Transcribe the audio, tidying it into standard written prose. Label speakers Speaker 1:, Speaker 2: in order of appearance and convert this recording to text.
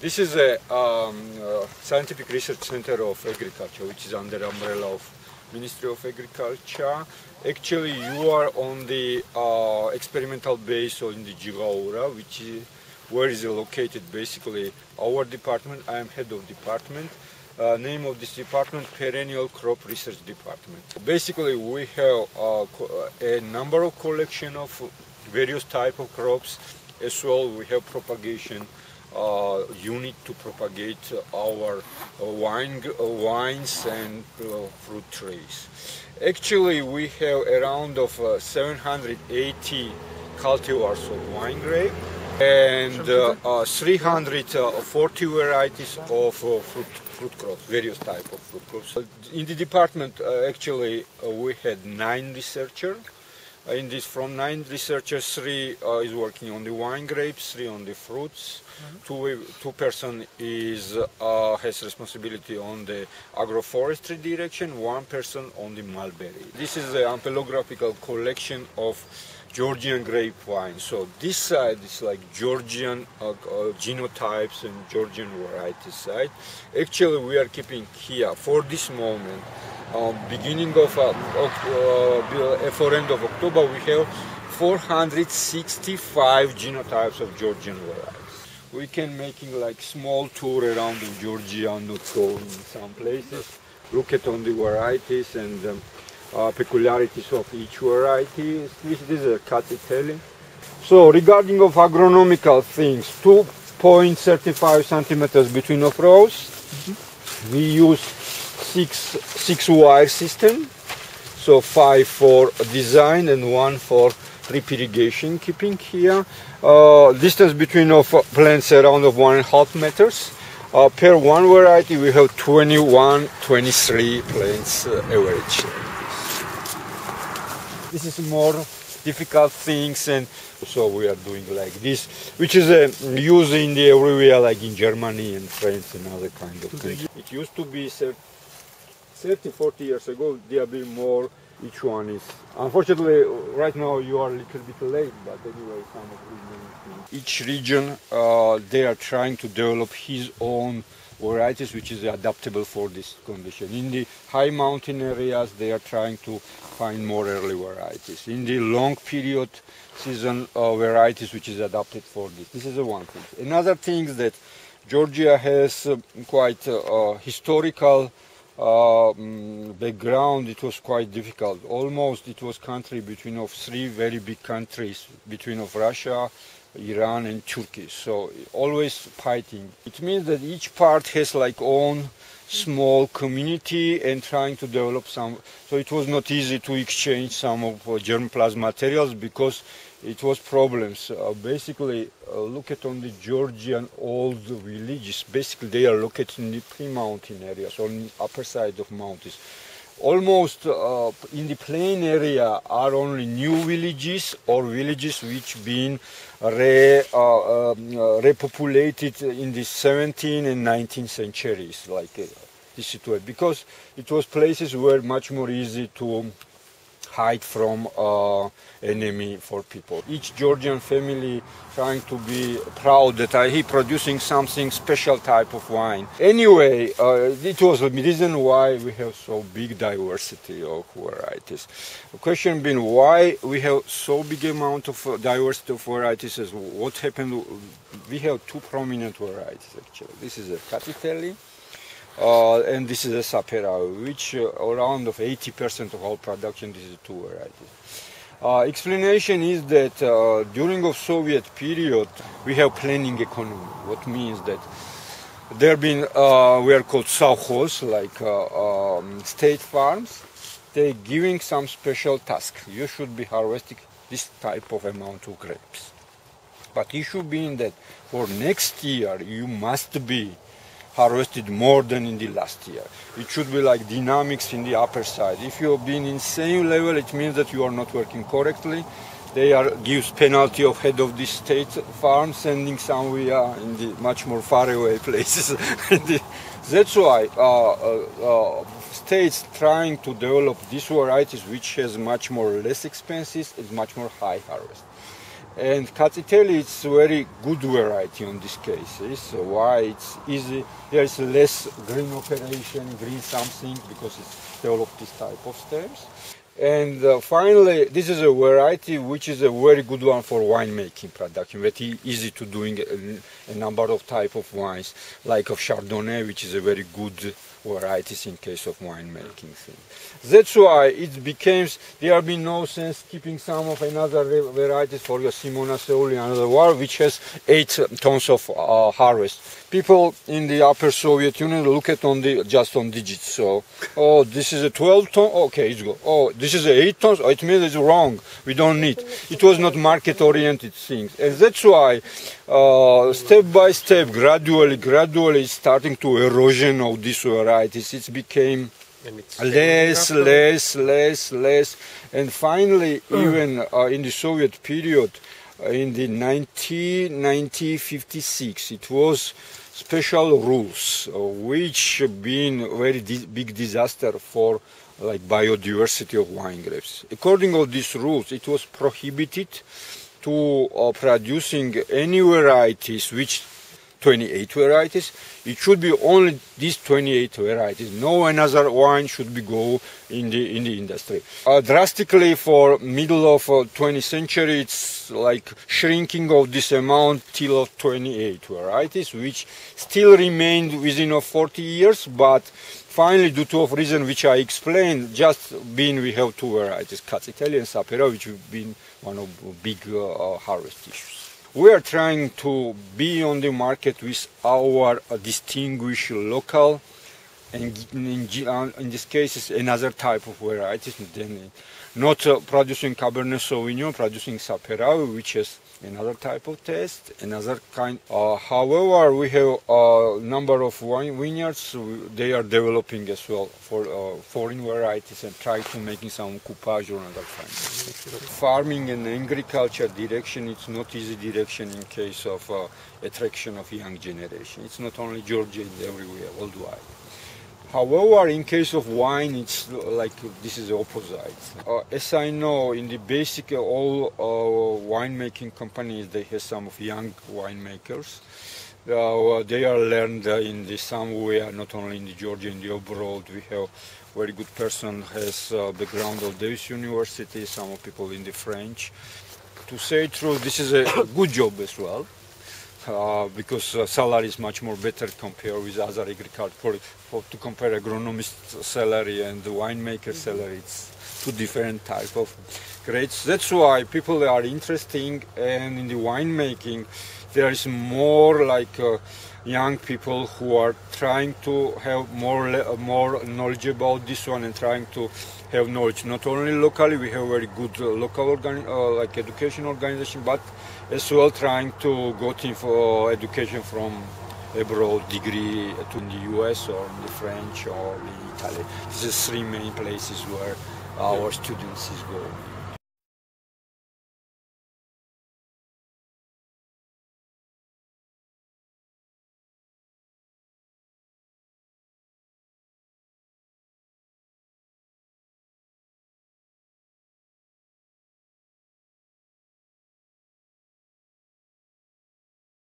Speaker 1: This is a scientific research center of agriculture, which is under umbrella of Ministry of Agriculture. Actually, you are on the experimental base in the Jjigaura, which is where is located basically our department. I am head of department. Name of this department, Perennial Crop Research Department. Basically, we have a number of collection of various type of crops. As well, we have propagation unit to propagate our wines and fruit trees. Actually, we have around of 780 cultivars of wine grape and 340 varieties of fruit crops, various type of fruit crops. In the department, actually, we had 9 researchers. In this, from 9 researchers, 3 is working on the wine grapes, 3 on the fruits. Two person is has responsibility on the agroforestry direction. 1 person on the mulberry. This is an ampelographical collection of Georgian grapevine. So this side is like Georgian genotypes and Georgian varieties side. Actually, we are keeping here for this moment. Beginning of for end of October, we have 465 genotypes of Georgian varieties. We can making like small tour around in Georgia, not go in some places, look at on the varieties and peculiarities of each variety. This is a catiteli. So regarding of agronomical things, 2.35 centimeters between of rows. We use 6 wire system, so 5 for design and 1 for drip irrigation. Keeping here distance between of plants around of 1.5 meters. Per one variety we have 23 plants average. This is more difficult things, and so we are doing like this, which is used in the everywhere, like in Germany and France and other kind of things. It used to be 30-40 years ago, there be more. Each one is, unfortunately, right now you are a little bit late, but anyway, some of these. Each region, they are trying to develop his own varieties, which is adaptable for this condition. In the high mountain areas, they are trying to find more early varieties. In the long period season varieties, which is adapted for this. This is the one thing. Another thing is that Georgia has quite historical background. It was quite difficult. Almost it was country between of 3 very big countries, between of Russia, Iran and Turkey. So always fighting. It means that each part has like own small community and trying to develop some. So it was not easy to exchange some of germplasm materials because it was problems. Basically, look at on the Georgian old villages. Basically, they are located in the pre-mountain areas, on the upper side of mountains. Almost in the plain area are only new villages or villages which been repopulated in the 17th and 19th centuries, like this situation, because it was places where much more easy to hide from enemy for people. Each Georgian family trying to be proud that he producing something special type of wine. Anyway, it was the reason why we have so big diversity of varieties. The question being why we have so big amount of diversity of varieties is what happened. We have 2 prominent varieties actually. This is a catiteli. And this is a sapera, which around of 80% of our production, this is 2 varieties. Explanation is that during of Soviet period, we have planning economy. What means that there been, we are called savkhoz, like state farms. They giving some special task. You should be harvesting this type of amount of grapes. But issue being that for next year, you must be harvested more than in the last year. It should be like dynamics in the upper side. If you have been in same level, it means that you are not working correctly. They are gives penalty of head of the state farm, sending somewhere in the much more far away places. That's why states trying to develop these varieties, which has much more less expenses and much more high harvest. And Katsiteli, it's a very good variety on these cases. So why it's easy? There's less green operation, green something, because it's developed this type of stems. And finally, this is a variety which is a very good one for winemaking production. Very easy to doing a number of type of wines, like of Chardonnay, which is a very good varieties in case of winemaking thing. That's why it becomes, there have been no sense keeping some of another varieties for your Simona Seuli, another one which has 8 tons of harvest. People in the upper Soviet Union look at just on digits. So, oh, this is a 12 ton, okay, it's good. Oh, this is a 8 tons, oh, it means it's wrong. We don't need. It was not market-oriented things, and that's why step by step, gradually, starting to erosion of these varieties. It became less, and finally, even in the Soviet period, in the 1956, it was special rules, which been very big disaster for like biodiversity of wine grapes. According to these rules, it was prohibited to producing any varieties which 28 varieties. It should be only these 28 varieties. No another wine should be go in the industry. Drastically, for middle of 20th century, it's like shrinking of this amount till of 28 varieties, which still remained within of 40 years, but finally, due to a reason which I explained, we have 2 varieties, Katsiteli and Sapera, which have been one of big harvest issues. We are trying to be on the market with our distinguished local, and in this case, it's another type of varieties. Not producing Cabernet Sauvignon, producing Sapera, which is another type of taste, another kind. However, we have a number of vineyards. They are developing as well for foreign varieties and try to making some coupage or another kind. Farming and agriculture direction, it's not easy direction in case of attraction of young generation. It's not only Georgia, it's everywhere, worldwide. However, in case of wine, it's like this is the opposite. As I know, in the basic, all winemaking companies, they have some of young winemakers. They are learned in the somewhere, not only in the Georgia, in the abroad. We have very good person has background of Davis University. Some of people in the French. To say true, this is a good job as well. Because salary is much more better compared with other agriculture. To compare agronomist salary and the winemaker salary, it's 2 different type of grades. That's why people are interested, and in the winemaking, there is more like young people who are trying to have more knowledge about this one and trying to have knowledge not only locally. We have very good local like education organization, but as well trying to get for education from abroad, degree to the US or in the French or in Italy. These are 3 main places where our students is going.